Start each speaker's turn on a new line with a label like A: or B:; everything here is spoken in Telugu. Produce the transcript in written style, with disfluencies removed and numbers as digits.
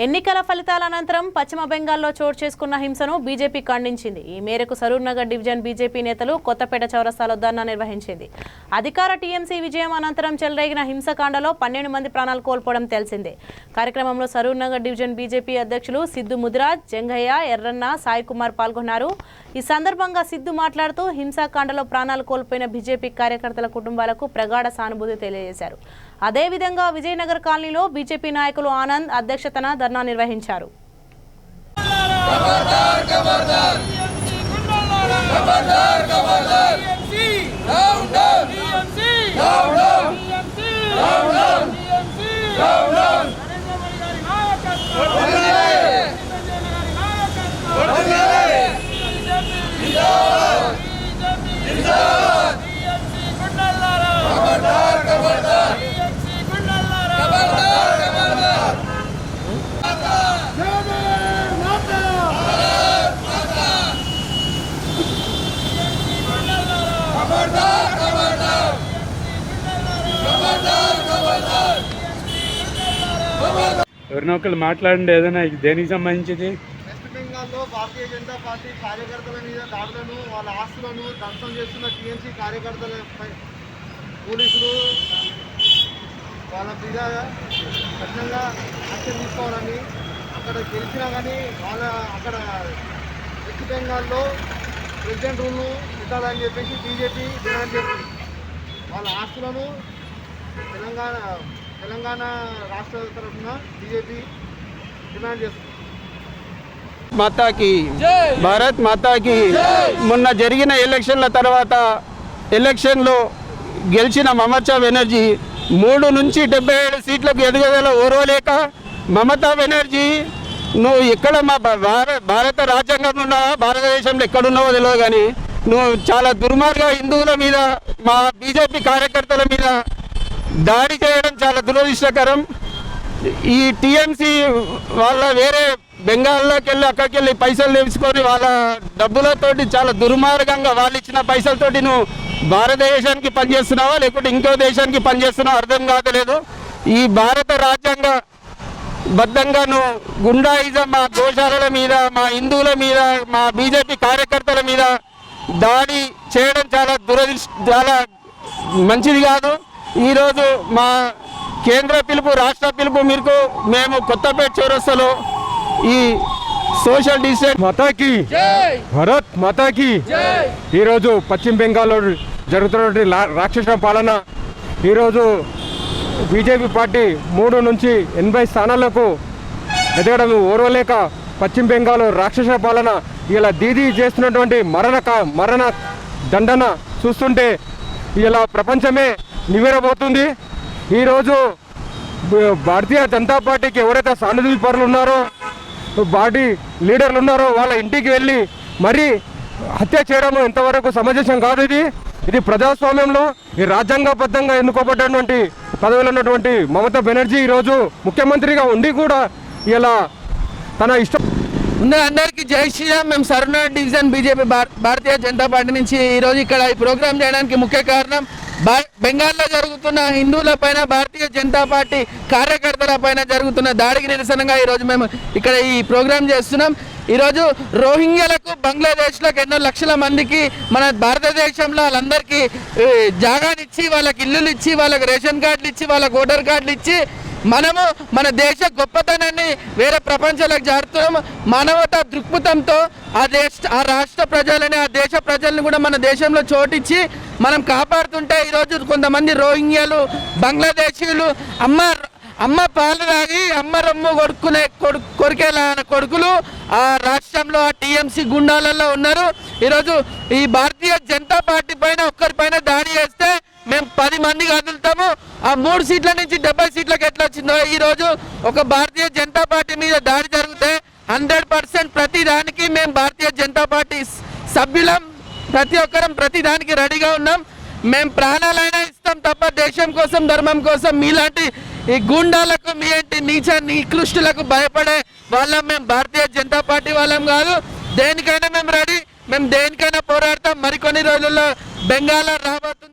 A: ఎన్నికల ఫలితాల అనంతరం పశ్చిమ బెంగాల్లో చోటు చేసుకున్న హింసను బీజేపీ ఖండించింది. ఈ మేరకు సరూర్ నగర్ డివిజన్ బీజేపీ నేతలు కొత్తపేట చౌరస్తాలో ధర్నా నిర్వహించింది. అధికార టీఎంసీ విజయం అనంతరం చెలరేగిన హింసకాండలో 12 మంది ప్రాణాలు కోల్పోవడం తెలిసిందే. కార్యక్రమంలో సరూర్ నగర్ డివిజన్ బీజేపీ అధ్యక్షులు సిద్దు ముదిరాజ్, జంగయ్య, ఎర్రన్న, సాయి కుమార్ పాల్గొన్నారు. ఈ సందర్భంగా సిద్దు మాట్లాడుతూ హింసాకాండలో ప్రాణాలు కోల్పోయిన బీజేపీ కార్యకర్తల కుటుంబాలకు ప్రగాఢ సానుభూతి తెలియజేశారు. అదేవిధంగా విజయనగర్ కాలనీలో బీజేపీ నాయకులు ఆనంద్ అధ్యక్షతన ధర్నా నిర్వహించారు.
B: ఎవరినో ఒకళ్ళు మాట్లాడండి, ఏదైనా దేనికి సంబంధించింది.
C: వెస్ట్ బెంగాల్లో భారతీయ జనతా పార్టీ కార్యకర్తల మీద దాడులను, వాళ్ళ ఆస్తులను ధ్వంసం చేస్తున్న టీఎంసీ కార్యకర్తలపై పోలీసులు వాళ్ళ మీద కఠినంగా యాక్షన్ తీసుకోవాలని, అక్కడ గెలిచినా కానీ అక్కడ వెస్ట్ బెంగాల్లో ప్రెసిడెంట్ రూల్ను పెట్టాలని చెప్పేసి బీజేపీ డిమాండ్ చేస్తుంది. వాళ్ళ ఆస్తులను తెలంగాణ రాష్ట్ర తరఫున బీజేపీ డిమాండ్ చేస్తుంది.
D: మాతాకి భారత్ మాతాకి. మొన్న జరిగిన ఎలక్షన్ల తర్వాత ఎలక్షన్లో గెలిచిన మమతా బెనర్జీ 3 నుంచి 77 సీట్లకు ఎదుగుదల ఓర్వలేక, మమతా బెనర్జీ నువ్వు ఎక్కడ మా భారత రాజ్యాంగంలో ఉన్నావా, భారతదేశంలో ఎక్కడున్నావో తెలియదు, కానీ నువ్వు చాలా దుర్మార్గ హిందువుల మీద, మా బీజేపీ కార్యకర్తల మీద దాడి చేయడం చాలా దురదృష్టకరం. ఈ టీఎంసీ వాళ్ళ వేరే బెంగాల్లోకి వెళ్ళి అక్కడికి వెళ్ళి పైసలు తెచ్చుకొని వాళ్ళ డబ్బులతోటి చాలా దుర్మార్గంగా వాళ్ళు ఇచ్చిన పైసలతోటి నువ్వు భారతదేశానికి పనిచేస్తున్నావా లేకుంటే ఇంకో దేశానికి పనిచేస్తున్నావా అర్థం కావట్లేదు. ఈ భారత రాజ్యాంగ బద్ధంగా నువ్వు గుండాయిజం మా గోశాలల మీద, మా హిందువుల మీద, మా బీజేపీ కార్యకర్తల మీద దాడి చేయడం చాలా మంచిది కాదు. ఈరోజు మా కేంద్ర పిలుపు, రాష్ట్ర పిలుపు మేరకు మేము కొత్తపేట చౌరస్తాలో ఈ సోషల్ డిస్టెన్స్
B: మాతాకి భారత్ మాతాకి. ఈరోజు పశ్చిమ బెంగాల్లో జరుగుతున్నటువంటి రాక్షస పాలన, ఈరోజు బీజేపీ పార్టీ 3 నుంచి 80 స్థానాలకు ఎదగడం ఓర్వలేక పశ్చిమ బెంగాల్ రాక్షస పాలన ఇలా దీదీ చేస్తున్నటువంటి మరణ దండన చూస్తుంటే ఇలా ప్రపంచమే నివ్వెరబోతుంది. ఈరోజు భారతీయ జనతా పార్టీకి ఎవరైతే సానుభూతి పరులు ఉన్నారో, పార్టీ లీడర్లు ఉన్నారో వాళ్ళ ఇంటికి వెళ్ళి మరీ హత్య చేయడం ఎంతవరకు సమంజసం కాదు. ఇది ప్రజాస్వామ్యంలో ఈ రాజ్యాంగబద్ధంగా ఎన్నుకోబడ్డటువంటి పదవిలో ఉన్నటువంటి మమతా బెనర్జీ ఈరోజు ముఖ్యమంత్రిగా ఉండి కూడా ఇలా తన ఇష్టం.
D: అందరికీ జై శ్రీరామ్. మేము Saroor Nagar division BJP Bharatiya Janata party నుంచి ఈరోజు ఇక్కడ ఈ ప్రోగ్రాం చేయడానికి ముఖ్య కారణం బెంగాల్లో జరుగుతున్న హిందువుల పైన, భారతీయ జనతా పార్టీ కార్యకర్తల పైన జరుగుతున్న దాడికి నిరసనగా ఈరోజు మేము ఇక్కడ ఈ ప్రోగ్రాం చేస్తున్నాం. ఈరోజు రోహింగ్యాలకు, బంగ్లాదేశ్లకు ఎన్నో లక్షల మందికి మన భారతదేశంలో వాళ్ళందరికీ జాగానిచ్చి, వాళ్ళకి ఇల్లులు ఇచ్చి, వాళ్ళకి రేషన్ కార్డులు ఇచ్చి, వాళ్ళకి ఓటర్ కార్డులు ఇచ్చి మనము మన దేశ గొప్పతనాన్ని వేరే ప్రపంచాలకు జారుతున్నాము. మానవతా దృక్పథంతో ఆ రాష్ట్ర ప్రజలని, ఆ దేశ ప్రజల్ని కూడా మన దేశంలో చోటిచ్చి మనం కాపాడుతుంటే ఈరోజు కొంతమంది రోహింగ్యాలు, బంగ్లాదేశీయులు అమ్మ పాలు తాగి అమ్మ రొమ్ము కొరికేలా కొడుకులు ఆ రాష్ట్రంలో ఆ టీఎంసీ గుండాలలో ఉన్నారు. ఈరోజు ఈ భారతీయ జనతా పార్టీ పైన ఒక్కరిపైన దాడి చేస్తే మేము 10 మంది కదులుతాము. ఆ 3 సీట్ల నుంచి 70 సీట్లకు ఎట్లా వచ్చిందో, ఈరోజు ఒక భారతీయ జనతా పార్టీ మీద దాడి జరిగితే 100% ప్రతి దానికి మేము భారతీయ జనతా పార్టీ సభ్యులం, ప్రతి ఒక్కరం ప్రతి దానికి రెడీగా ఉన్నాం. మేము ప్రాణాలైనా ఇస్తాం తప్ప దేశం కోసం, ధర్మం కోసం మీలాంటి ఈ గూండాలకు, మీ నికృష్టులకు భయపడే వాళ్ళం మేము భారతీయ జనతా పార్టీ వాళ్ళం కాదు. దేనికైనా మేము రెడీ, మేము దేనికైనా పోరాడతాం. మరికొన్ని రోజుల్లో బెంగాల్